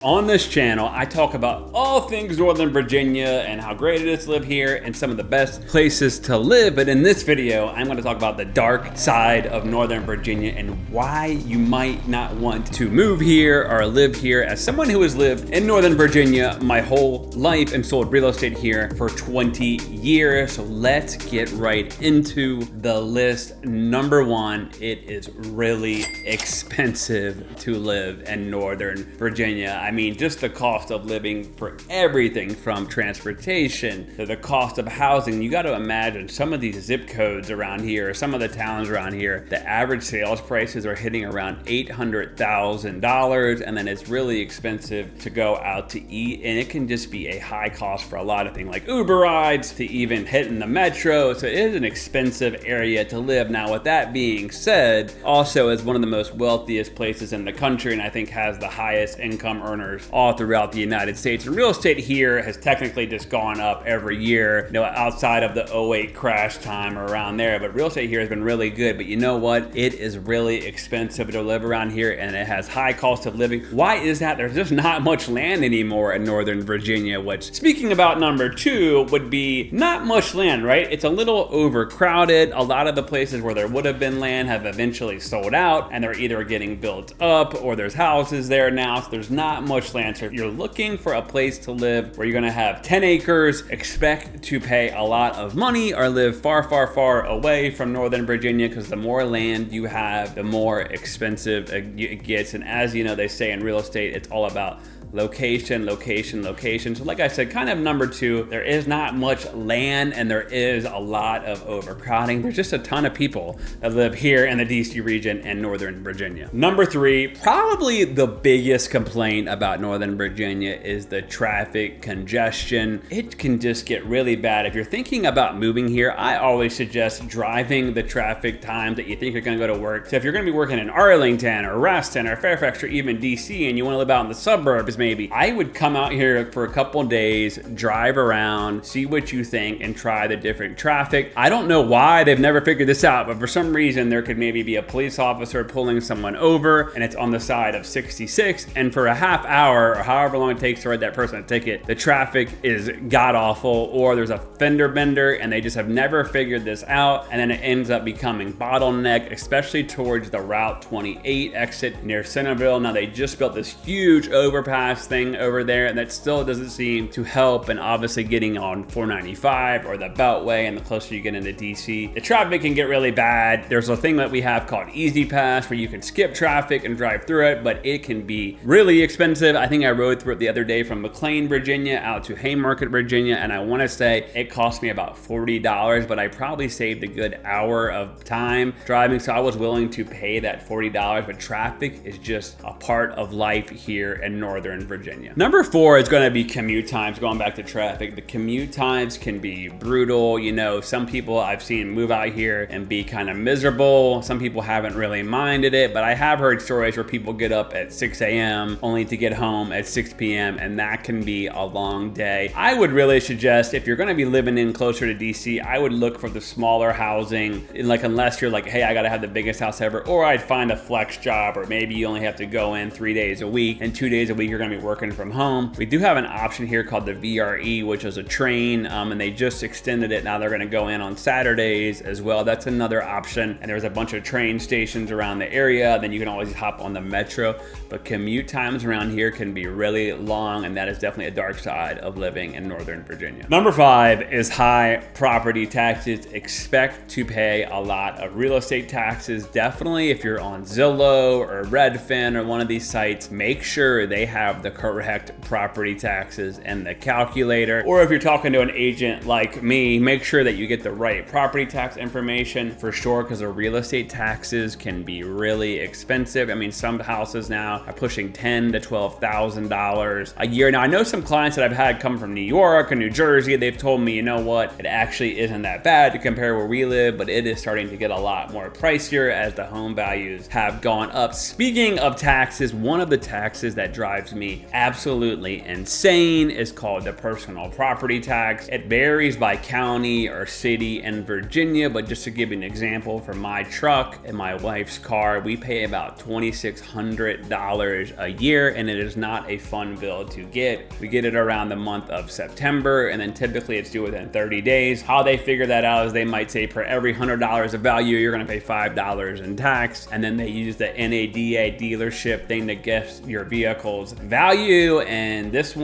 On this channel, I talk about all things Northern Virginia and how great it is to live here and some of the best places to live. But in this video, I'm going to talk about the dark side of Northern Virginia and why you might not want to move here or live here. As someone who has lived in Northern Virginia my whole life and sold real estate here for 20 years. So let's get right into the list. Number one, it is really expensive to live in Northern Virginia. I mean, just the cost of living for everything from transportation to the cost of housing. You got to imagine some of these zip codes around here, some of the towns around here, the average sales prices are hitting around $800,000. And then it's really expensive to go out to eat. And it can just be a high cost for a lot of things like Uber rides to even hitting the metro. So it is an expensive area to live. Now, with that being said, also is one of the most wealthiest places in the country. And I think has the highest income earners all throughout the United States. And real estate here has technically just gone up every year, you know, outside of the '08 crash time or around there. But real estate here has been really good. But you know what? It is really expensive to live around here and it has high cost of living. Why is that? There's just not much land anymore in Northern Virginia, which, speaking about number two, would be not much land, right? It's a little overcrowded. A lot of the places where there would have been land have eventually sold out and they're either getting built up or there's houses there now. So there's not much land. So if you're looking for a place to live where you're going to have 10 acres, expect to pay a lot of money or live far, far, far away from Northern Virginia, because the more land you have, the more expensive it gets. And as you know, they say in real estate, it's all about location, location, location. So like I said, kind of number two, there is not much land and there is a lot of overcrowding. There's just a ton of people that live here in the DC region and Northern Virginia. Number three, probably the biggest complaint about Northern Virginia is the traffic congestion. It can just get really bad. If you're thinking about moving here, I always suggest driving the traffic times that you think you're gonna go to work. So if you're gonna be working in Arlington or Reston or Fairfax or even DC and you wanna live out in the suburbs, maybe, I would come out here for a couple days, drive around, see what you think, and try the different traffic. I don't know why they've never figured this out, but for some reason there could maybe be a police officer pulling someone over and it's on the side of 66, and for a half hour or however long it takes to write that person a ticket, the traffic is god awful, or there's a fender bender and they just have never figured this out, and then it ends up becoming bottleneck, especially towards the Route 28 exit near Centerville. Now they just built this huge overpass thing over there and that still doesn't seem to help. And obviously getting on 495 or the Beltway, and the closer you get into DC, the traffic can get really bad. There's a thing that we have called Easy Pass where you can skip traffic and drive through it, but it can be really expensive. I think I rode through it the other day from McLean, Virginia out to Haymarket, Virginia, and I want to say it cost me about $40, but I probably saved a good hour of time driving, so I was willing to pay that $40. But traffic is just a part of life here in Northern Virginia. Number four is going to be commute times. Going back to traffic, the commute times can be brutal. You know, some people I've seen move out here and be kind of miserable. Some people haven't really minded it, but I have heard stories where people get up at 6 a.m. only to get home at 6 p.m. and that can be a long day. I would really suggest, if you're going to be living in closer to DC, I would look for the smaller housing, like unless you're like, hey, I got to have the biggest house ever, or I'd find a flex job, or maybe you only have to go in 3 days a week and 2 days a week you're going to be working from home. We do have an option here called the VRE, which is a train, and they just extended it. Now they're going to go in on Saturdays as well. That's another option. And there's a bunch of train stations around the area. Then you can always hop on the metro. But commute times around here can be really long, and that is definitely a dark side of living in Northern Virginia. Number five is high property taxes. Expect to pay a lot of real estate taxes. Definitely if you're on Zillow or Redfin or one of these sites, make sure they have the correct property taxes and the calculator. Or if you're talking to an agent like me, make sure that you get the right property tax information for sure, because the real estate taxes can be really expensive. I mean, some houses now are pushing $10,000 to $12,000 a year. Now I know some clients that I've had come from New York or New Jersey, they've told me, you know what, it actually isn't that bad to compare where we live, but it is starting to get a lot more pricier as the home values have gone up. Speaking of taxes, one of the taxes that drives me me absolutely insane is called the personal property tax. It varies by county or city in Virginia, but just to give you an example, for my truck and my wife's car, we pay about $2,600 a year, and it is not a fun bill to get. We get it around the month of September, and then typically it's due within 30 days. How they figure that out is they might say for every $100 of value, you're gonna pay $5 in tax, and then they use the NADA dealership thing to guess your vehicle's value. And this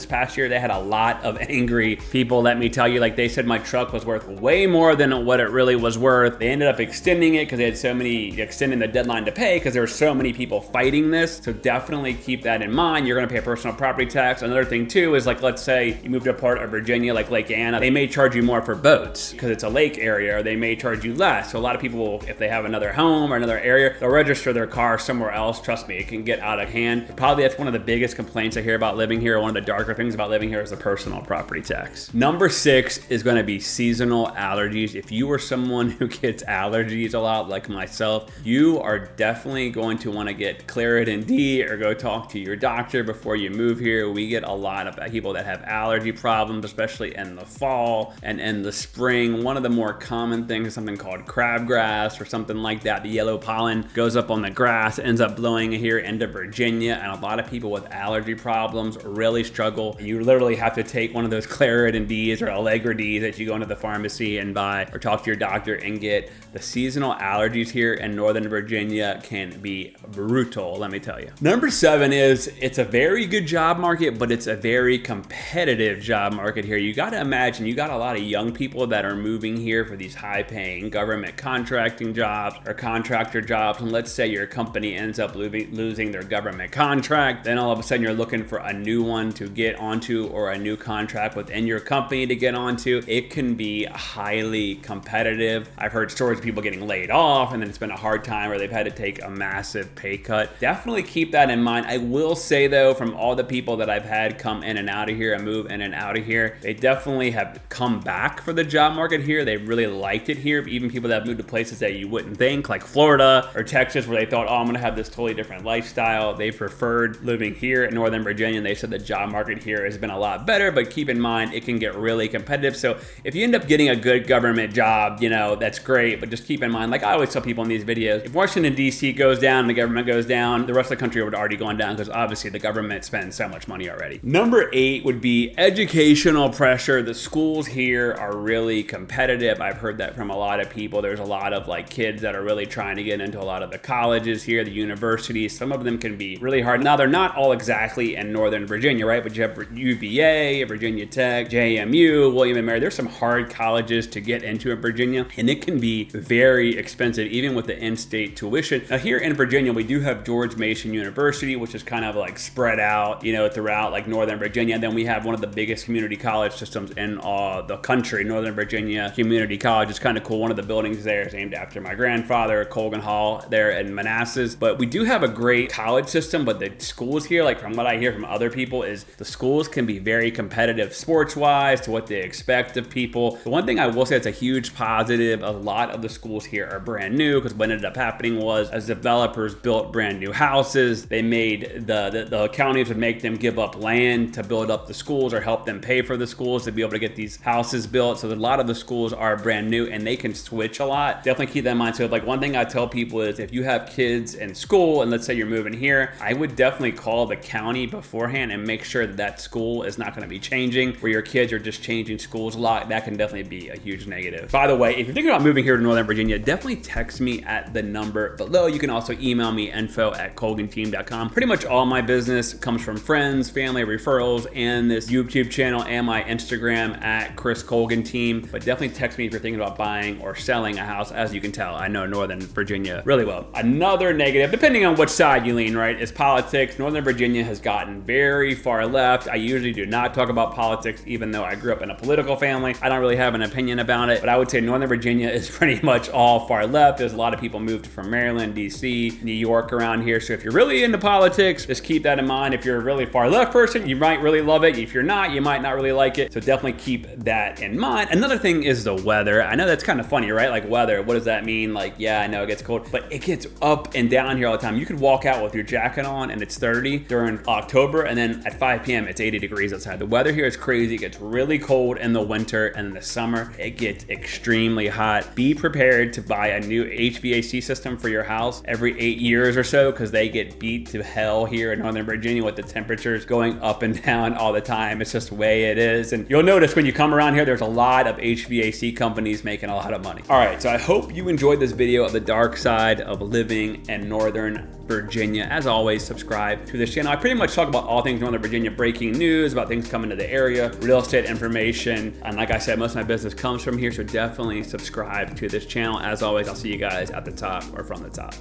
past year, they had a lot of angry people, let me tell you. Like, they said my truck was worth way more than what it really was worth. They ended up extending it because they had extending the deadline to pay because there were so many people fighting this. So definitely keep that in mind. You're gonna pay a personal property tax. Another thing too is, like, let's say you moved to a part of Virginia like Lake Anna, they may charge you more for boats because it's a lake area, or they may charge you less. So a lot of people, if they have another home or another area, they'll register their car somewhere else. Trust me, it can get out of hand. But probably that's one of the biggest complaints I hear about living here. One of the darker things about living here is the personal property tax. Number 6 is going to be seasonal allergies. If you are someone who gets allergies a lot, like myself, you are definitely going to want to get Claritin D or go talk to your doctor before you move here. We get a lot of people that have allergy problems, especially in the fall and in the spring. One of the more common things is something called crabgrass or something like that. The yellow pollen goes up on the grass, ends up blowing here into Virginia, and a lot of people with allergy problems really struggle. You literally have to take one of those Claritin Ds or Allegra Ds that you go into the pharmacy and buy, or talk to your doctor and get. The seasonal allergies here in Northern Virginia can be brutal, let me tell you. Number 7 is, it's a very good job market, but it's a very competitive job market here. You got to imagine you got a lot of young people that are moving here for these high-paying government contracting jobs or contractor jobs, and let's say your company ends up losing their government contract, then all of a sudden you're looking for a new one to get onto, or a new contract within your company to get onto. It can be highly competitive. I've heard stories of people getting laid off, and then it's been a hard time, or they've had to take a massive pay cut. Definitely keep that in mind. I will say though, from all the people that I've had come in and out of here and move in and out of here, they definitely have come back for the job market here. They really liked it here. Even people that have moved to places that you wouldn't think, like Florida or Texas, where they thought, oh, I'm gonna have this totally different lifestyle. They preferred living here in Northern Virginia, and they said the job market here has been a lot better, but keep in mind, it can get really competitive. So if you end up getting a good government job, you know, that's great, but just keep in mind, like I always tell people in these videos, if Washington DC goes down and the government goes down, the rest of the country would already gone down, because obviously the government spends so much money already. Number 8 would be educational pressure. The schools here are really competitive. I've heard that from a lot of people. There's a lot of like kids that are really trying to get into a lot of the colleges here, the universities. Some of them can be really hard. Now, they're not all exactly in Northern Virginia, right? But you have UVA, Virginia Tech, JMU, William & Mary. There's some hard colleges to get into in Virginia, and it can be very expensive, even with the in-state tuition. Now, here in Virginia, we do have George Mason University, which is kind of like spread out, you know, throughout like Northern Virginia. And then we have one of the biggest community college systems in the country, Northern Virginia Community College. It's kind of cool. One of the buildings there is named after my grandfather, Colgan Hall there in Manassas. But we do have a great college system, but the schools here, like from what I hear from other people, is the schools can be very competitive sports-wise to what they expect of people. The one thing I will say that's a huge positive, a lot of the schools here are brand new, because what ended up happening was, as developers built brand new houses, they made the counties would make them give up land to build up the schools, or help them pay for the schools to be able to get these houses built. So a lot of the schools are brand new, and they can switch a lot. Definitely keep that in mind. So like one thing I tell people is, if you have kids in school, and let's say you're moving here, I would definitely call the county beforehand and make sure that that school is not going to be changing, where your kids are just changing schools a lot. That can definitely be a huge negative. By the way, if you're thinking about moving here to Northern Virginia, definitely text me at the number below. You can also email me info@colganteam.com. Pretty much all my business comes from friends, family, referrals, and this YouTube channel, and my Instagram at Chris Colgan Team. But definitely text me if you're thinking about buying or selling a house. As you can tell, I know Northern Virginia really well. Another negative, depending on which side you lean, right, is politics. Northern Virginia has gotten very far left. I usually do not talk about politics, even though I grew up in a political family. I don't really have an opinion about it, but I would say Northern Virginia is pretty much all far left. There's a lot of people moved from Maryland, DC, New York around here. So if you're really into politics, just keep that in mind. If you're a really far left person, you might really love it. If you're not, you might not really like it. So definitely keep that in mind. Another thing is the weather. I know that's kind of funny, right? Like weather, what does that mean? Like, yeah, I know it gets cold, but it gets up and down here all the time. You could walk out with your jacket on and it's 30 during October, and then at 5 p.m. it's 80 degrees outside. The weather here is crazy. It gets really cold in the winter, and in the summer it gets extremely hot. Be prepared to buy a new HVAC system for your house every 8 years or so, because they get beat to hell here in Northern Virginia with the temperatures going up and down all the time. It's just the way it is. And you'll notice when you come around here, there's a lot of HVAC companies making a lot of money. All right, so I hope you enjoyed this video of the dark side of living in Northern Virginia. As always, subscribe to this channel. I pretty much talk about all things Northern Virginia, breaking news, about things coming to the area, real estate information. And like I said, most of my business comes from here, so definitely subscribe to this channel. As always, I'll see you guys at the top or from the top.